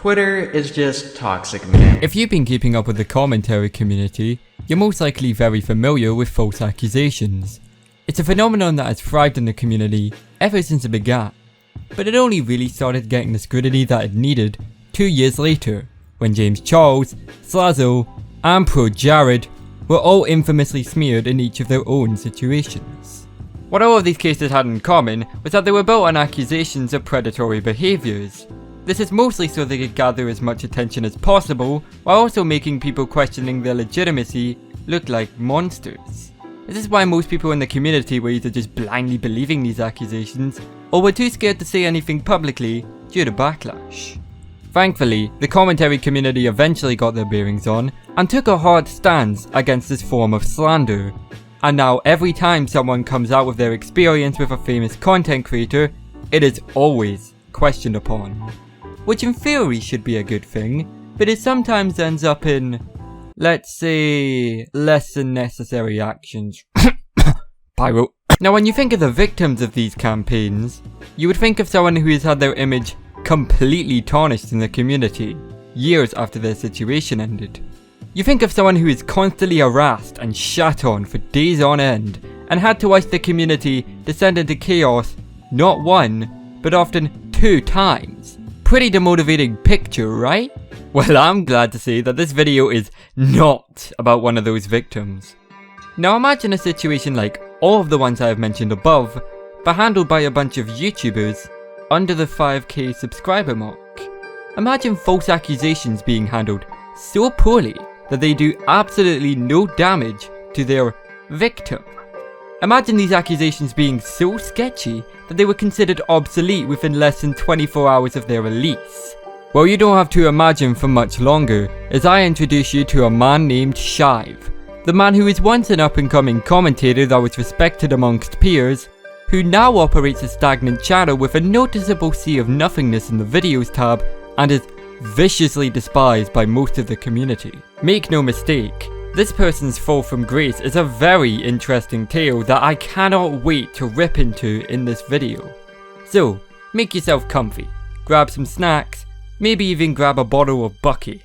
Twitter is just toxic, man. If you've been keeping up with the commentary community, you're most likely very familiar with false accusations. It's a phenomenon that has thrived in the community ever since it began, but it only really started getting the scrutiny that it needed 2 years later, when James Charles, Slazo, and Pro Jared were all infamously smeared in each of their own situations. What all of these cases had in common was that they were built on accusations of predatory behaviours. This is mostly so they could gather as much attention as possible, while also making people questioning their legitimacy look like monsters. This is why most people in the community were either just blindly believing these accusations, or were too scared to say anything publicly due to backlash. Thankfully, the commentary community eventually got their bearings on, and took a hard stance against this form of slander. And now every time someone comes out with their experience with a famous content creator, it is always questioned upon. Which in theory should be a good thing, but it sometimes ends up in, let's say, less than necessary actions. Pyro. Now when you think of the victims of these campaigns, you would think of someone who has had their image completely tarnished in the community, years after their situation ended. You think of someone who is constantly harassed and shat on for days on end, and had to watch the community descend into chaos not one, but often 2 times. Pretty demotivating picture, right? Well, I'm glad to say that this video is not about one of those victims. Now imagine a situation like all of the ones I have mentioned above, but handled by a bunch of YouTubers under the 5k subscriber mark. Imagine false accusations being handled so poorly that they do absolutely no damage to their victim. Imagine these accusations being so sketchy that they were considered obsolete within less than 24 hours of their release. Well, you don't have to imagine for much longer as I introduce you to a man named Shive, the man who was once an up-and-coming commentator that was respected amongst peers, who now operates a stagnant channel with a noticeable sea of nothingness in the videos tab and is viciously despised by most of the community. Make no mistake, this person's fall from grace is a very interesting tale that I cannot wait to rip into in this video. So, make yourself comfy, grab some snacks, maybe even grab a bottle of Bucky,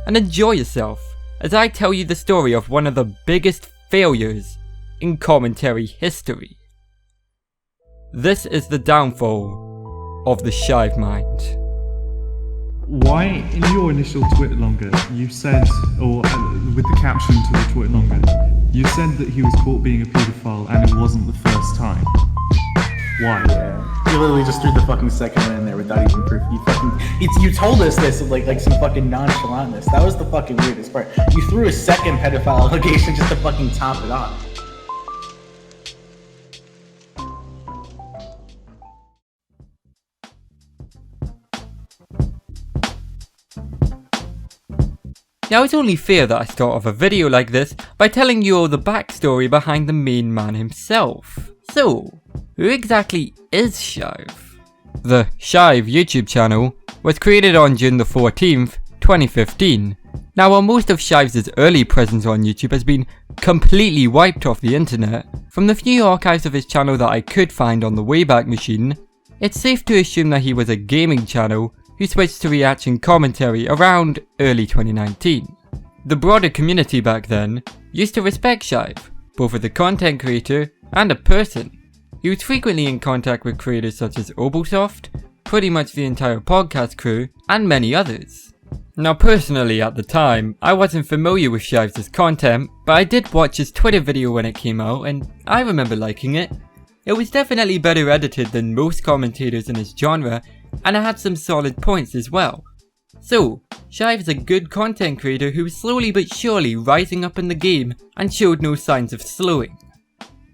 and enjoy yourself as I tell you the story of one of the biggest failures in commentary history. This is the downfall of the SHIVEMind. Why, in your initial TwitLonger, you said, or with the caption to the TwitLonger, you said that he was caught being a paedophile and it wasn't the first time. Why? Yeah. You literally just threw the fucking second one in there without even proof. You told us this with like some fucking nonchalantness. That was the fucking weirdest part. You threw a second pedophile allegation just to fucking top it off. Now it's only fair that I start off a video like this by telling you all the backstory behind the main man himself. So, who exactly is Shive? The Shive YouTube channel was created on June the 14th, 2015. Now while most of Shive's early presence on YouTube has been completely wiped off the internet, from the few archives of his channel that I could find on the Wayback Machine, it's safe to assume that he was a gaming channel who switched to reaction commentary around early 2019. The broader community back then used to respect Shive, both as a content creator and a person. He was frequently in contact with creators such as Obosoft, pretty much the entire podcast crew, and many others. Now personally at the time, I wasn't familiar with Shive's content, but I did watch his Twitter video when it came out and I remember liking it. It was definitely better edited than most commentators in his genre, and it had some solid points as well. So, Shive is a good content creator who is slowly but surely rising up in the game and showed no signs of slowing.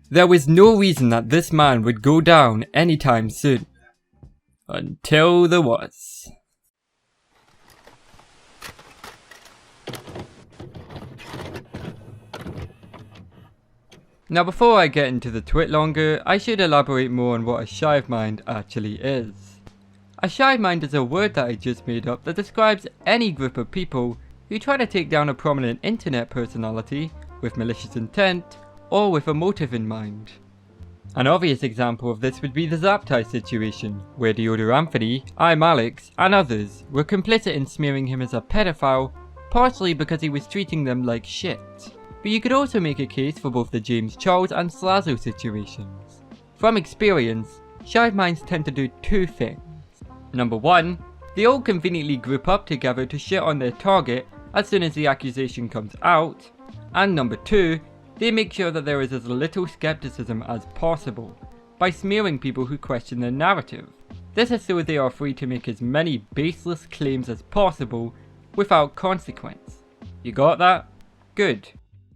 There was no reason that this man would go down anytime soon. Until there was. Now before I get into the TwitLonger, I should elaborate more on what a SHIVEMind actually is. A SHIVEMind is a word that I just made up that describes any group of people who try to take down a prominent internet personality with malicious intent or with a motive in mind. An obvious example of this would be the Zaptai situation, where Deodor Anthony, aMac, and others were complicit in smearing him as a pedophile, partially because he was treating them like shit. But you could also make a case for both the James Charles and Slazo situations. From experience, SHIVEMinds tend to do two things. Number 1, they all conveniently group up together to shit on their target as soon as the accusation comes out, and number 2, they make sure that there is as little skepticism as possible, by smearing people who question their narrative. This is so they are free to make as many baseless claims as possible without consequence. You got that? Good.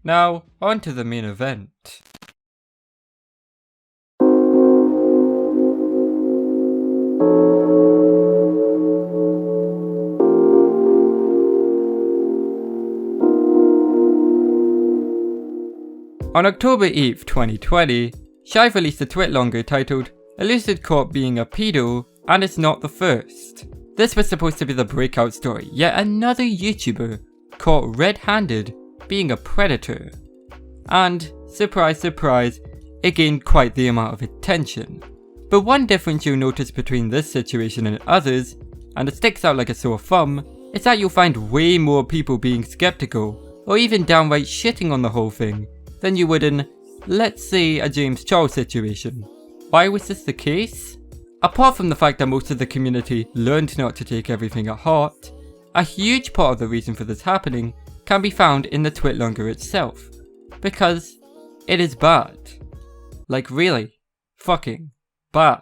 Now, on to the main event. On October 8th, 2020, Shive released a TwitLonger titled "Elucid Caught Being a Pedo, and It's Not the First." This was supposed to be the breakout story, yet another YouTuber caught red-handed being a predator. And, surprise surprise, it gained quite the amount of attention. But one difference you'll notice between this situation and others, and it sticks out like a sore thumb, is that you'll find way more people being skeptical, or even downright shitting on the whole thing, than you would in, let's say, a James Charles situation. Why was this the case? Apart from the fact that most of the community learned not to take everything at heart, a huge part of the reason for this happening can be found in the TwitLonger itself. Because it is bad. Like really, fucking bad.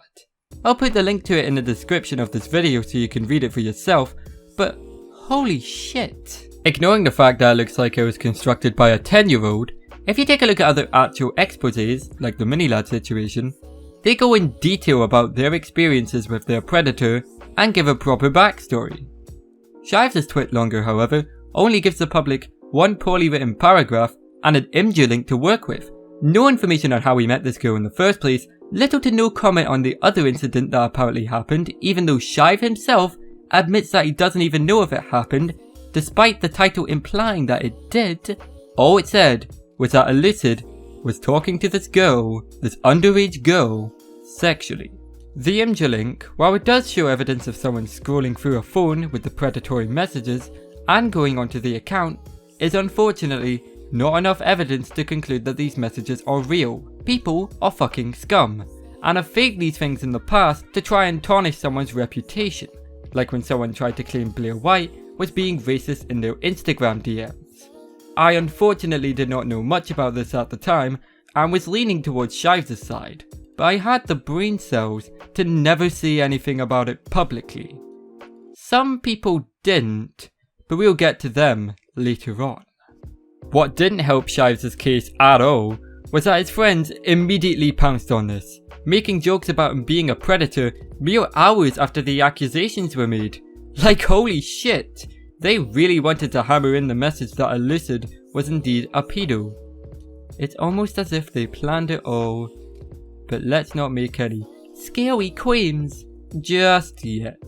I'll put the link to it in the description of this video so you can read it for yourself, but holy shit. Ignoring the fact that it looks like it was constructed by a 10-year-old, if you take a look at other actual exposés, like the Minilad situation, they go in detail about their experiences with their predator and give a proper backstory. Shive's TwitLonger, however, only gives the public one poorly written paragraph and an imgur link to work with, no information on how he met this girl in the first place, little to no comment on the other incident that apparently happened, even though Shive himself admits that he doesn't even know if it happened, despite the title implying that it did. All it said was that Elucid was talking to this girl, this underage girl, sexually. The imgur link, while it does show evidence of someone scrolling through a phone with the predatory messages and going onto the account, is unfortunately not enough evidence to conclude that these messages are real. People are fucking scum, and have faked these things in the past to try and tarnish someone's reputation, like when someone tried to claim Blair White was being racist in their Instagram DMs. I unfortunately did not know much about this at the time, and was leaning towards Shive's side, but I had the brain cells to never say anything about it publicly. Some people didn't, but we'll get to them later on. What didn't help Shive's case at all was that his friends immediately pounced on this, making jokes about him being a predator mere hours after the accusations were made. Like holy shit, they really wanted to hammer in the message that Elucid was indeed a pedo. It's almost as if they planned it all, but let's not make any scary claims just yet.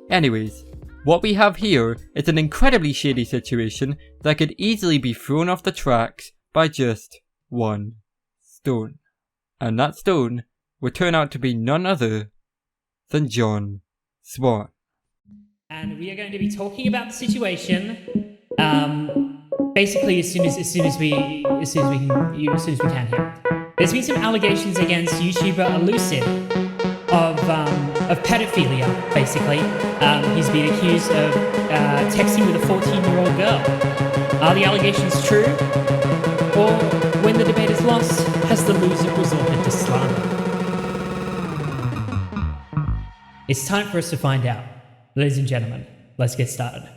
Anyways, what we have here is an incredibly shady situation that could easily be thrown off the tracks by just one stone. And that stone would turn out to be none other than John Swan. And we are going to be talking about the situation, basically as soon as we can here. There's been some allegations against YouTuber Elucid of pedophilia, basically. He's been accused of texting with a 14-year-old girl. Are the allegations true? Or, when the debate is lost, has the loser resorted to slander? It's time for us to find out. Ladies and gentlemen, let's get started.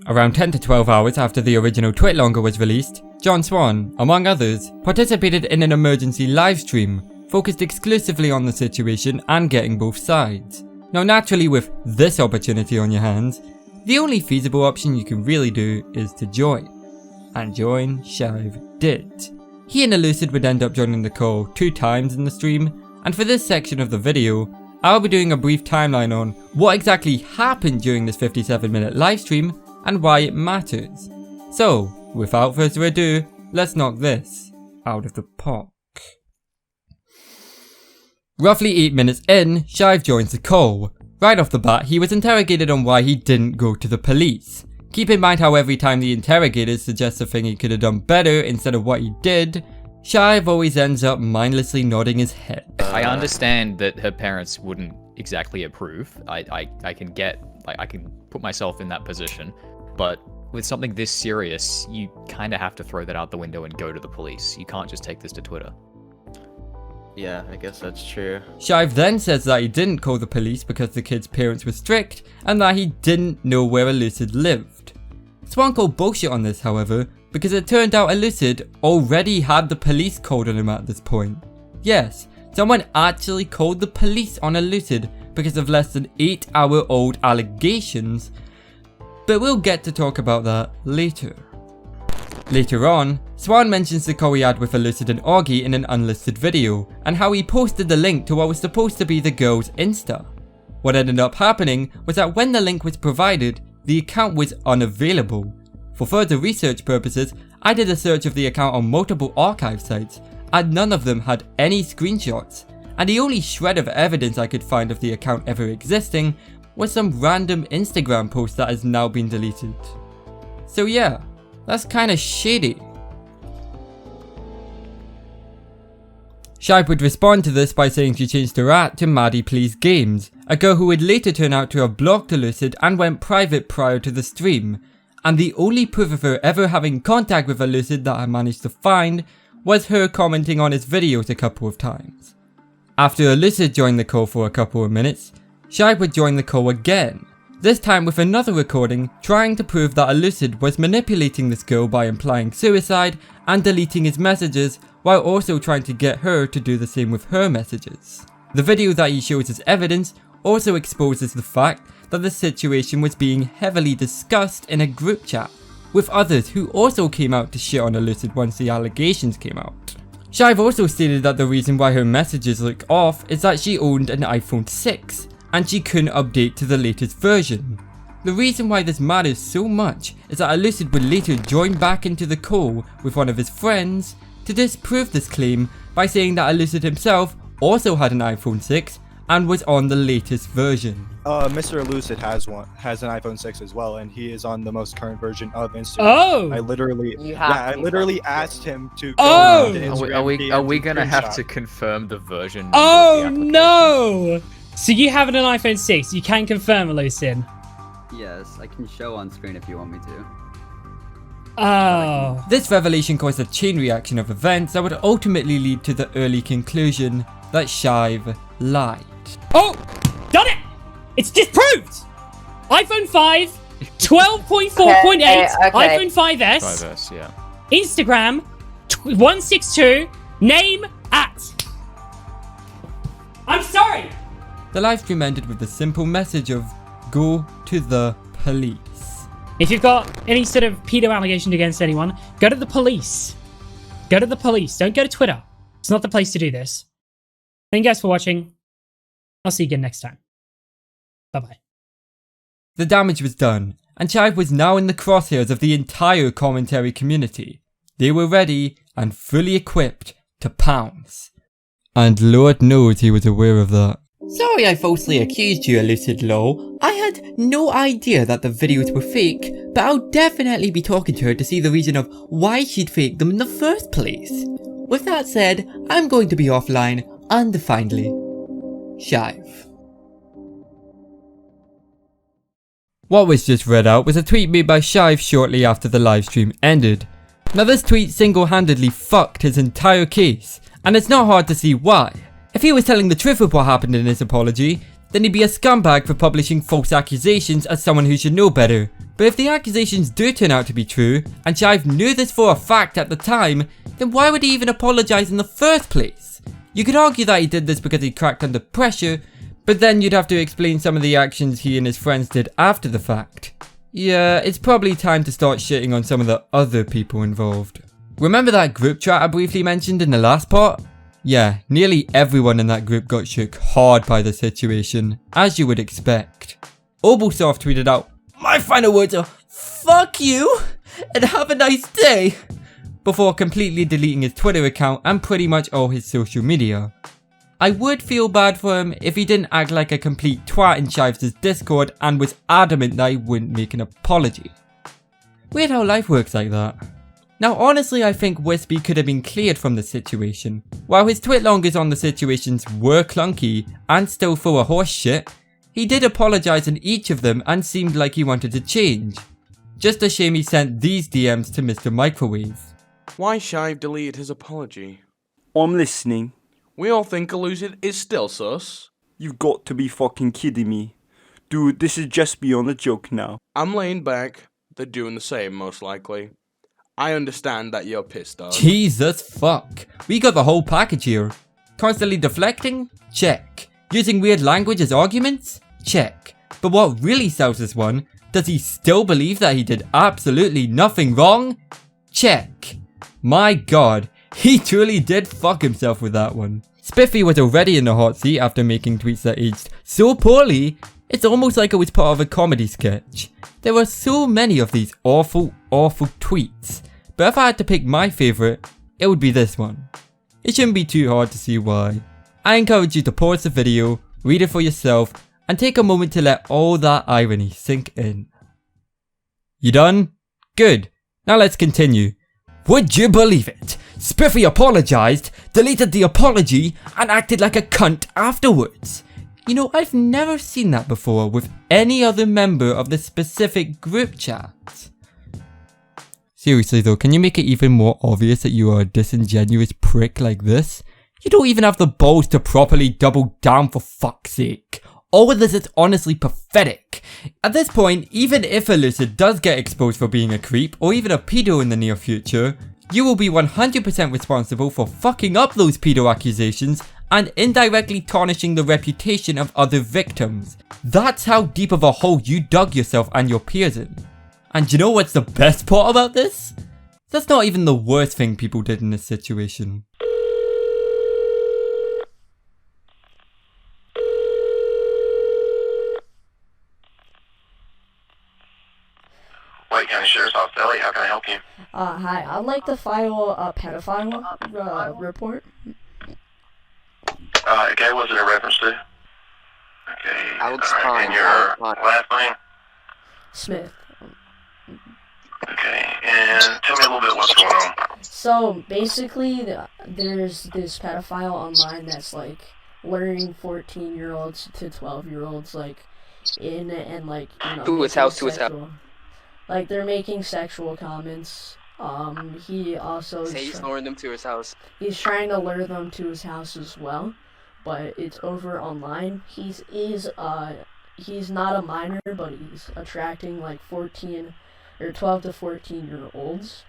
Around 10 to 12 hours after the original TwitLonger was released, John Swan, among others, participated in an emergency livestream focused exclusively on the situation and getting both sides. Now naturally, with this opportunity on your hands, the only feasible option you can really do is to join. And join Shive did. He and Elucid would end up joining the call 2 times in the stream, and for this section of the video, I'll be doing a brief timeline on what exactly happened during this 57-minute livestream and why it matters. So, without further ado, let's knock this out of the park. Roughly 8 minutes in, Shive joins the call. Right off the bat, he was interrogated on why he didn't go to the police. Keep in mind how every time the interrogators suggest a thing he could have done better instead of what he did, Shive always ends up mindlessly nodding his head. I understand that her parents wouldn't exactly approve. I can get, like, I can put myself in that position, but with something this serious, you kind of have to throw that out the window and go to the police. You can't just take this to Twitter. Yeah, I guess that's true. Shive then says that he didn't call the police because the kid's parents were strict and that he didn't know where Elucid lived. Swan called bullshit on this, however, because it turned out Elucid already had the police called on him at this point. Yes, someone actually called the police on Elucid because of less than 8-hour-old allegations, but we'll get to talk about that later. Later on, Swan mentions the call he had with Elucid and Augie in an unlisted video, and how he posted the link to what was supposed to be the girl's Insta. What ended up happening was that when the link was provided, the account was unavailable. For further research purposes, I did a search of the account on multiple archive sites, and none of them had any screenshots, and the only shred of evidence I could find of the account ever existing was some random Instagram post that has now been deleted. So yeah, that's kinda shady. Shive would respond to this by saying she changed her at to Maddie Please Games, a girl who would later turn out to have blocked Elucid and went private prior to the stream, and the only proof of her ever having contact with Elucid that I managed to find was her commenting on his videos a couple of times. After Elucid joined the call for a couple of minutes, Shive would join the call again, this time with another recording trying to prove that Elucid was manipulating this girl by implying suicide and deleting his messages, while also trying to get her to do the same with her messages. The video that he shows as evidence also exposes the fact that the situation was being heavily discussed in a group chat, with others who also came out to shit on Elucid once the allegations came out. Shive also stated that the reason why her messages look off is that she owned an iPhone 6, and she couldn't update to the latest version. The reason why this matters so much is that Elucid would later join back into the call with one of his friends to disprove this claim by saying that Elucid himself also had an iPhone 6 and was on the latest version. Mr. Elucid has an iPhone 6 as well, and he is on the most current version of Instagram. Oh! I literally asked him to. Oh! Are we gonna have to confirm the version? Oh of the application? no! So you have an iPhone 6, you can confirm, Elucid? Yes, I can show on screen if you want me to. Oh. This revelation caused a chain reaction of events that would ultimately lead to the early conclusion that Shive lied. Oh! Done it! It's disproved! iPhone 5, 12.4.8, Okay. iPhone 5S, 5S, yeah. Instagram, 162, name at. I'm sorry! The livestream ended with the simple message of go to the police. If you've got any sort of pedo allegation against anyone, go to the police. Go to the police. Don't go to Twitter. It's not the place to do this. Thank you guys for watching. I'll see you again next time. Bye-bye. The damage was done, and Shive was now in the crosshairs of the entire commentary community. They were ready and fully equipped to pounce. And Lord knows he was aware of that. Sorry I falsely accused you, Elucid lol. I had no idea that the videos were fake, but I'll definitely be talking to her to see the reason of why she'd faked them in the first place. With that said, I'm going to be offline undefinedly. Shive. What was just read out was a tweet made by Shive shortly after the livestream ended. Now this tweet single-handedly fucked his entire case, and it's not hard to see why. If he was telling the truth of what happened in his apology, then he'd be a scumbag for publishing false accusations as someone who should know better. But if the accusations do turn out to be true, and Shive knew this for a fact at the time, then why would he even apologise in the first place? You could argue that he did this because he cracked under pressure, but then you'd have to explain some of the actions he and his friends did after the fact. Yeah, it's probably time to start shitting on some of the other people involved. Remember that group chat I briefly mentioned in the last part? Yeah, nearly everyone in that group got shook hard by the situation, as you would expect. Obelsoft tweeted out, "My final words are, fuck you, and have a nice day," before completely deleting his Twitter account and pretty much all his social media. I would feel bad for him if he didn't act like a complete twat in Shive's Discord and was adamant that he wouldn't make an apology. Weird how life works like that. Now honestly, I think Wispy could have been cleared from the situation. While his TwitLongers on the situations were clunky and still full of horse shit, he did apologise in each of them and seemed like he wanted to change. Just a shame he sent these DMs to Mr. Microwave. Why Shive deleted his apology? I'm listening. We all think Elucid is still sus. You've got to be fucking kidding me. Dude, this is just beyond a joke now. I'm laying back. They're doing the same, most likely. I understand that you're pissed off. Jesus fuck. We got the whole package here. Constantly deflecting? Check. Using weird language as arguments? Check. But what really sells this one, does he still believe that he did absolutely nothing wrong? Check. My god, he truly did fuck himself with that one. Spiffy was already in the hot seat after making tweets that aged so poorly, it's almost like it was part of a comedy sketch. There were so many of these awful tweets, but if I had to pick my favourite, it would be this one. It shouldn't be too hard to see why. I encourage you to pause the video, read it for yourself, and take a moment to let all that irony sink in. You done? Good. Now let's continue. Would you believe it? Spiffy apologised, deleted the apology, and acted like a cunt afterwards. You know, I've never seen that before with any other member of the specific group chat. Seriously though, can you make it even more obvious that you are a disingenuous prick like this? You don't even have the balls to properly double down, for fuck's sake. All of this is honestly pathetic. At this point, even if Elucid does get exposed for being a creep or even a pedo in the near future, you will be 100% responsible for fucking up those pedo accusations and indirectly tarnishing the reputation of other victims. That's how deep of a hole you dug yourself and your peers in. And you know what's the best part about this? That's not even the worst thing people did in this situation. White County Sheriff's Office, Elliot, how can I help you? Hi, I'd like to file a pedophile report. Okay, what's it in reference to? Okay, Alex alright, and your last name? Smith. Okay, and tell me a little bit what's going on. So, basically, there's this pedophile online that's, like, luring 14-year-olds to 12-year-olds, like, in and, like, you know... To his house. Like, they're making sexual comments. He also... He's luring them to his house. He's trying to lure them to his house as well, but it's over online. He's not a minor, but he's attracting, like, 12 to 14-year-olds.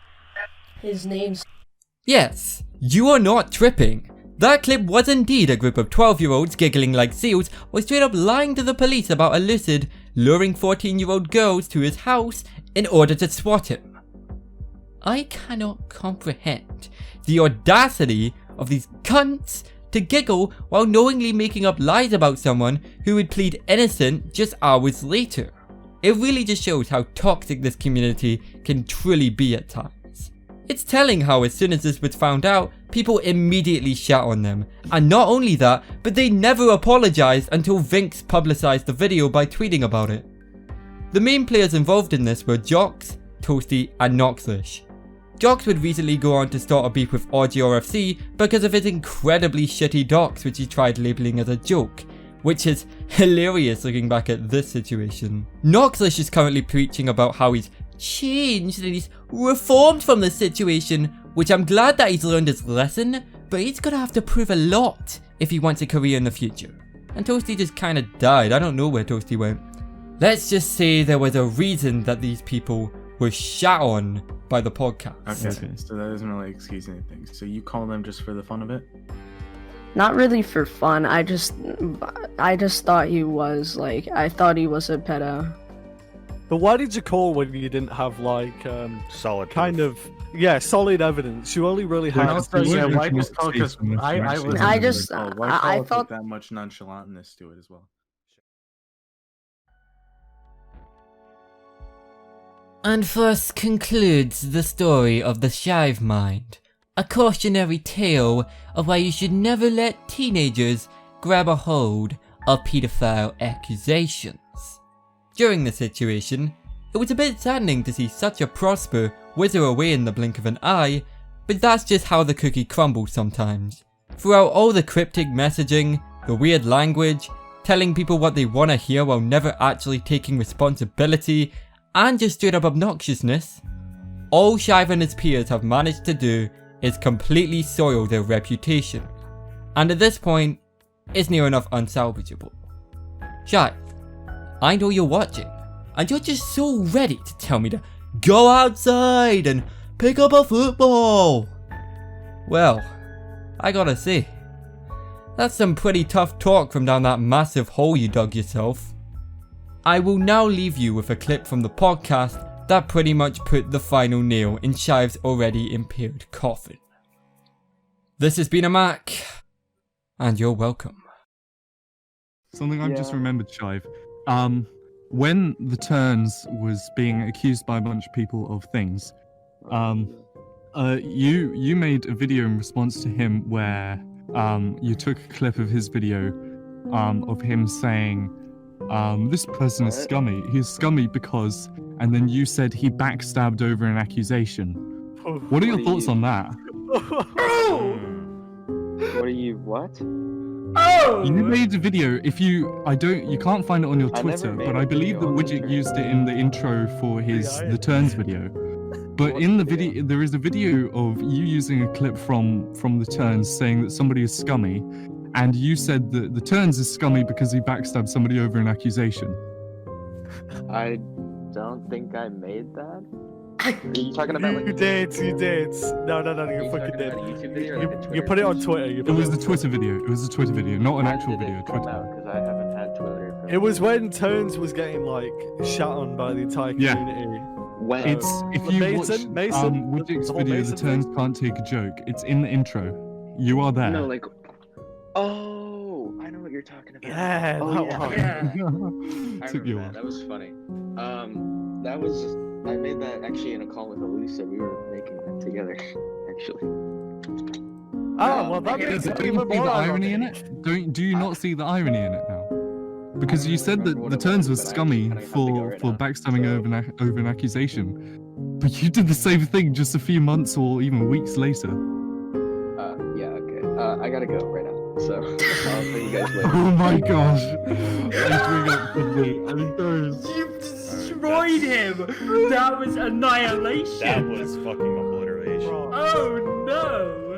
His name's... Yes, you are not tripping. That clip was indeed a group of 12-year-olds giggling like seals or straight up lying to the police about Elucid luring 14-year-old girls to his house in order to swat him. I cannot comprehend the audacity of these cunts to giggle while knowingly making up lies about someone who would plead innocent just hours later. It really just shows how toxic this community can truly be at times. It's telling how as soon as this was found out, people immediately shat on them. And not only that, but they never apologized until Vinx publicized the video by tweeting about it. The main players involved in this were Jox, Toasty and Noxlish. Jox would recently go on to start a beef with RGRFC because of his incredibly shitty docs which he tried labeling as a joke, which is hilarious looking back at this situation. Noxlish is currently preaching about how he's changed and he's reformed from the situation, which I'm glad that he's learned his lesson, but he's gonna have to prove a lot if he wants a career in the future. And Toasty just kinda died. I don't know where Toasty went. Let's just say there was a reason that these people were shat on by the podcast. Okay, so that doesn't really excuse anything. So you call them just for the fun of it? Not really for fun. I just thought he was, like, I thought he was a pedo. But why did you call when you didn't have, like, solid kind of, yeah, solid evidence? You only really had... why just call? Because I felt that much nonchalantness to it as well. And thus concludes the story of the SHIVEMind, a cautionary tale of why you should never let teenagers grab a hold of paedophile accusations. During the situation, it was a bit saddening to see such a prosper wither away in the blink of an eye, but that's just how the cookie crumbles sometimes. Throughout all the cryptic messaging, the weird language, telling people what they want to hear while never actually taking responsibility, and just straight up obnoxiousness, all Shive and his peers have managed to do is completely soil their reputation, and at this point, it's near enough unsalvageable. Shive, I know you're watching, and you're just so ready to tell me to go outside and pick up a football. Well, I gotta say, that's some pretty tough talk from down that massive hole you dug yourself. I will now leave you with a clip from the podcast that pretty much put the final nail in Shive's already impaired coffin. This has been aMac, and you're welcome. Something I've just remembered, Shive. When the Turns was being accused by a bunch of people of things, you made a video in response to him where you took a clip of his video of him saying, this person is scummy. He's scummy because, and then you said he backstabbed over an accusation. What are your thoughts on that? What are you, what? Oh! You made a video. You can't find it on your Twitter, but I believe that Widget used it in the intro for the Turns video. But in the video, there is a video of you using a clip from the Turns saying that somebody is scummy, and you said that the Turns is scummy because he backstabbed somebody over an accusation. I don't think I made that. Are you talking about like You did. No, you fucking did. You put it on Twitter. It was the Twitter video. It was the Twitter video, not an actual video. Twitter. Because I haven't had Twitter. It was when Turns was getting like shot on by the entire community. When? It's if you Mason, watch Widget's video, the Turns can't take a joke. It's in the intro. You are there. No, like, oh, I know what you're talking about. Yeah, oh, that yeah. one. I remember that was funny. That was just, I made that actually in a call with Elisa. We were making that together, actually. Oh, well, that makes it even see more the irony in it? Do you not see the irony in it now? Because you said that the Turns was scummy for backstabbing over an accusation, but you did the same thing just a few months or even weeks later. Yeah, okay. I gotta go right now. So I'll see you guys later. Oh my gosh! You destroyed him! That was annihilation! That was fucking obliteration. Oh no!